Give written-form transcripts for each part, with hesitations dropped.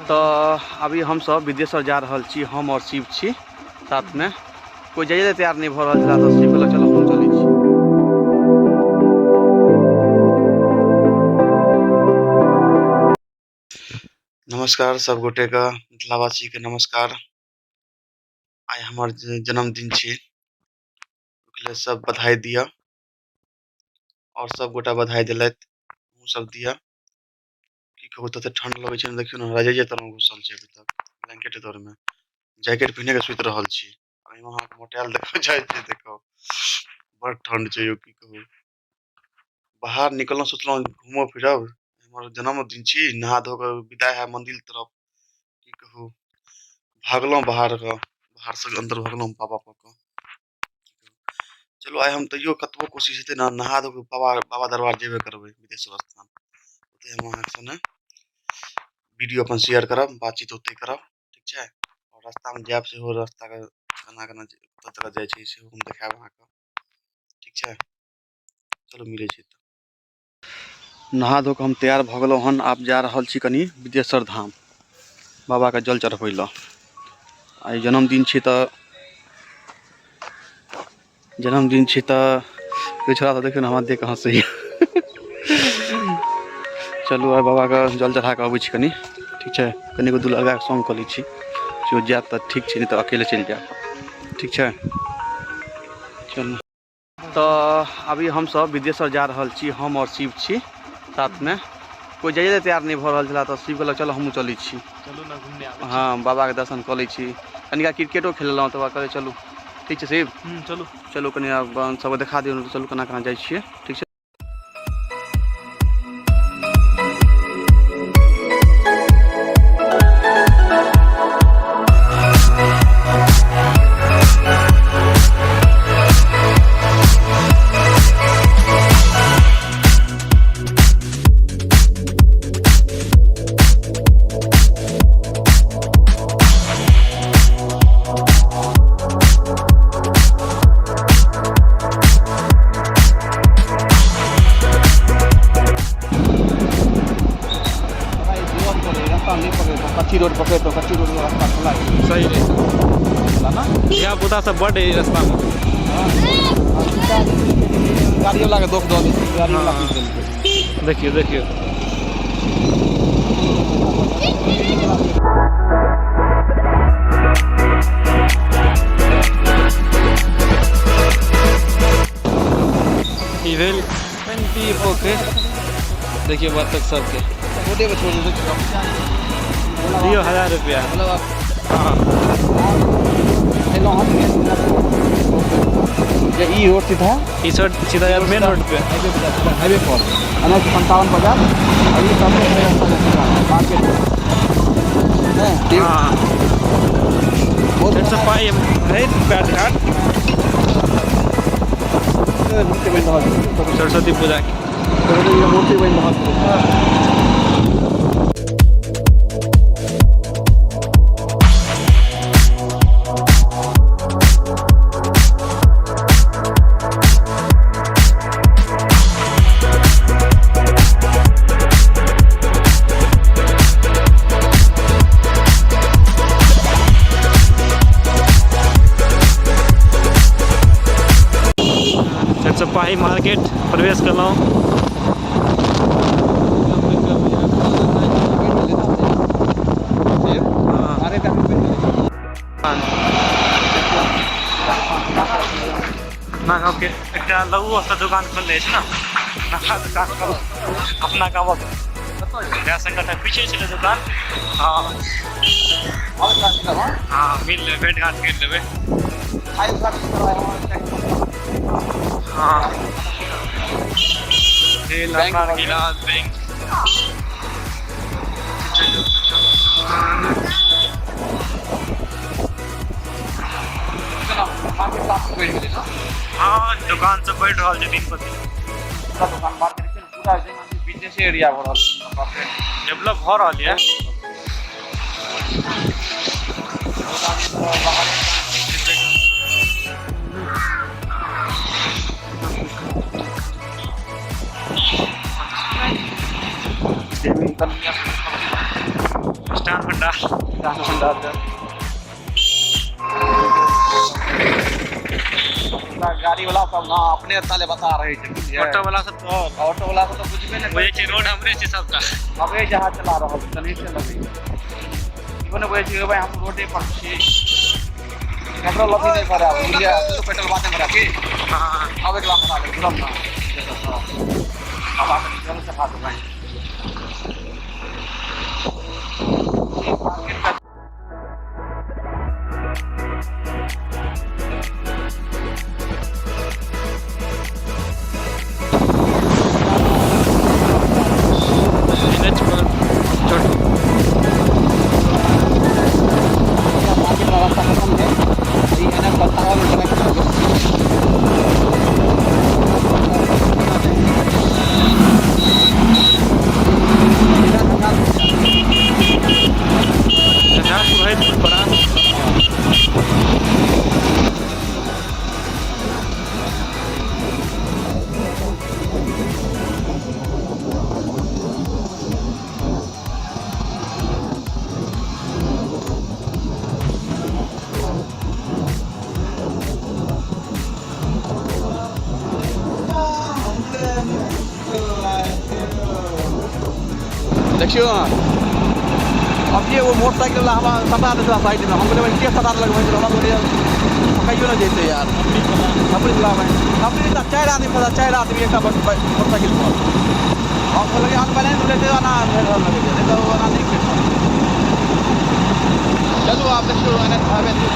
तो अभी हम सब विदेश्वर जा रहा छी, हम और शिव छी साथ में। कोई जाइए तैयार नहीं भ रहा तो शिव कहलक चलो हम चलै छी। नमस्कार सब गोटे का, मिथिलावासी के नमस्कार। आई हमार जन्मदिन छी, ओकरे सब बधाई दिया और सब गोटा बधाई दिलत, सब दिया। की कहू तते ठंड लगे छै, देखियो ना रजाइए तर में घुसल छी अभी तक, ब्लैंकेट तर में जैकेट पहने के सुत रहल छी। अभी वहां मोटेल देखो जाय छै, देखो बड़ ठंड छै, यो की कहू। बाहर निकलना सोचलो घूमो फिरब, हमर जन्मदिन छी, नहा धो के विदा है मंदिर तरफ। की कहू भागलो बाहर से अंदर भागलो पापा पक। चलो आइ हम तैयो कतबो कोशिश हेतै ना, नहा धो के बाबा दरबार जेबे करबै, विदेश्वर स्थान ओते हम अहाँ संगे वीडियो अपन शेयर करब, बातचीत ओते करब, ठीक छै। और रास्ता में जायब सेहो, रास्ता के केना केना कत तक जाय छै सेहो हम देखायब अहाँ के, ठीक छै। चलो मिलै छै। नहा धो के हम तैयार भ गेलहुँ हन, आब जा रहल छी कनी विदेश्वर धाम बाबा के जल चढ़बै लए। आई जन्मदिन छी तऽ छोड़ा सब देखियो ना हमरा देख के हंसैया। चलू आइ बाबा के जल चढ़ा के अबै छी कनी, ठीक छै। कनी को दू लगा के सॉन्ग क लै छी, जो जायब तऽ ठीक छै, नहीं तऽ अकेले चलि जायब, ठीक छै। चलू तो अभी हम सब विदेश्वर जा रहल छी, हम और शिव छी साथ में। कोई जाइए तैयार नहीं भ रहा तो शिव कहलक चलो हमहूँ चलै छी। चलू ना घूमने आबै छी। हाँ बाबा के दर्शन क लै छी, कनिका क्रिकेटो खेललहुँ तऽ कहलियै चलू, ठीक छै शिव। चलू चलू कनि सबके देखा दियौ, चलू केना केना जाइ छियै, ठीक छै। कच्ची रोड पकड़े तो कच्ची रोड में रास्ता खुला है, सही है ना। यहाँ बुता सब बड़ है रास्ता में, गाड़ी वाला के दोख दो, गाड़ी वाला देखियो देखियो। इवेल 20 ओके, देखिए बत्तख सबके दियो 1000 रुपया। हाँ ये रोड सीधा, इस रोड सीधा यार मेन रोड पे हाईवे पर 5550 अभी मार्केट है। हाँ बहुत से पाई है पैट घाट सरस्वती पूजा की मूर्ति बन रहा। सिपाही मार्केट प्रवेश करलहुँ। एक लघु वस्त्र दुकान खोलने छै ना, नया दुकान अपना गाँव संगठन पीछे छे दुकान। हाँ हाँ मिल लेबै, भेट घाट कर लेबै। हाँ बैंक हाँ दुकान से बढ़ रहा है दिन पर दिन। दुकान मार्केट पूरा बिजनेस एरिया हो रहा है, डेवलप हो रहा है। स्टार पंडाल गाड़ी वाला सब ना अपने ताले बता रहे थे। ऑटो वाला सब तो कुछ भी नहीं बोले रोड हमरे से सबका हमें जहां चला रहा हूं तनी से लगे इवन बोले कि भाई हम रोडे पर छी पेट्रोल अभी नहीं भरा इंडिया तो पेट्रोल बाद में भरा के हां अब एक लाख भरा ले तुरंत ना अब आप जल्दी से खा दो भाई देखियो अब ये वो मोटरसाइकिल वाला हमारा सटा देता साइड में हम बोले क्या सटा लगवाई तो हम बोले पकड़ियो ना जेते यार अपनी चला भाई अपनी तो चार आदमी एक मोटरसाइकिल पर हम बोले हम बैलेंस लेते ना लगे तो वो ना नहीं चलो आप देखियो मैंने भावे से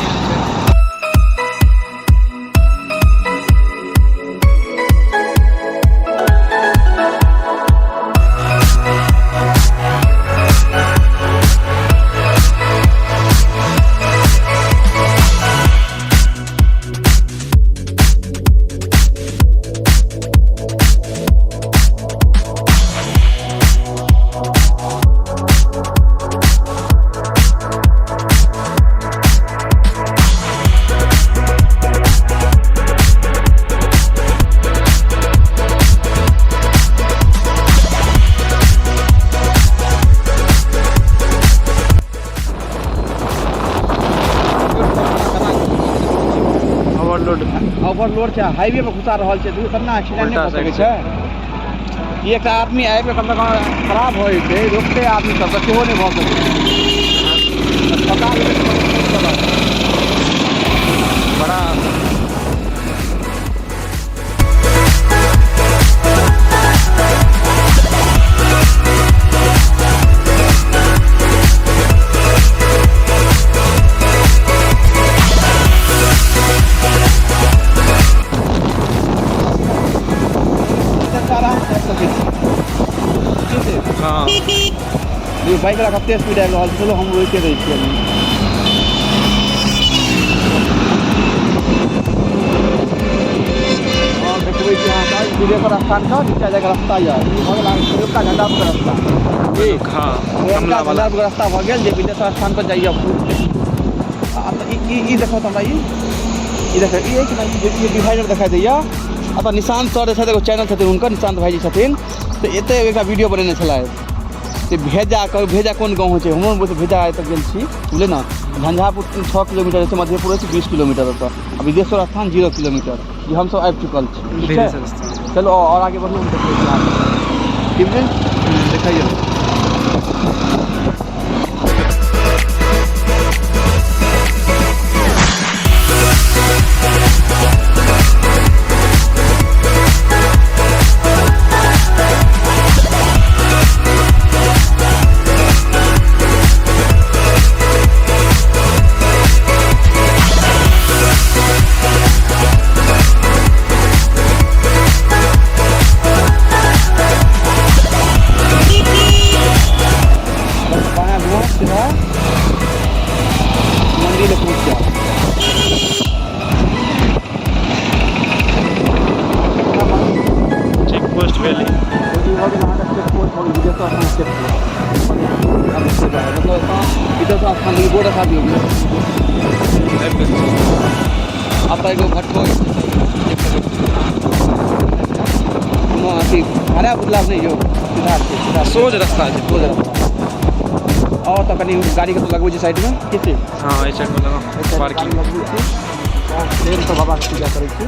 ओवरलोड छै हाईवे पर घुसा रहल छै दुर्घटना एक्सीडेंट नहीं हो सकै छै एक आदमी आबि के कम से कम खराब हो जेतै रोकते आदमी सब सेहो नहीं भऽ सकै पता बड़ा बाइक वाला कते स्पीड आबि रहल छै चलो हम रोके दै छियै और देखबै कि अहाँ का विदेश्वर स्थान का नीचा जाके रास्ता यऽ भऽ गेल अहाँके एकटा घंटा के रास्ता ठीक हां कमला वाला रास्ता भऽ गेल जे विदेश्वर स्थान पर जाइए ई देखो त हमरा ई देखो ई है कि ना ये डिवाइडर दिखाई दैया अपन निशांत सर छथि एगो चैनल छथिन हुनकर निशांत भाईजी छथिन तो एते एकटा वीडियो बनेने छलाह भेजा कौन गाँव है हम भेजा तक गेल छी बुझले ना झंझारपुर 6 किलोमीटर है मधेपुर 20 किलोमीटर होता है विदेश्वर स्थान 0 किलोमीटर ये हम सब आबि चुकल छी चलो और आगे बढ़ू देखिए बोर्ड रखा दियो आप एगो भटको अथी भाड़ा बदलाव नहीं हो सीधा सोच रास्ता है सोच रास्ता और तो कनी गाड़ी के तो लगबू साइड में किसी हाँ, साइड में लगा पार्किंग। लगबू छी प्रेम से बाबा के पूजा करै छी।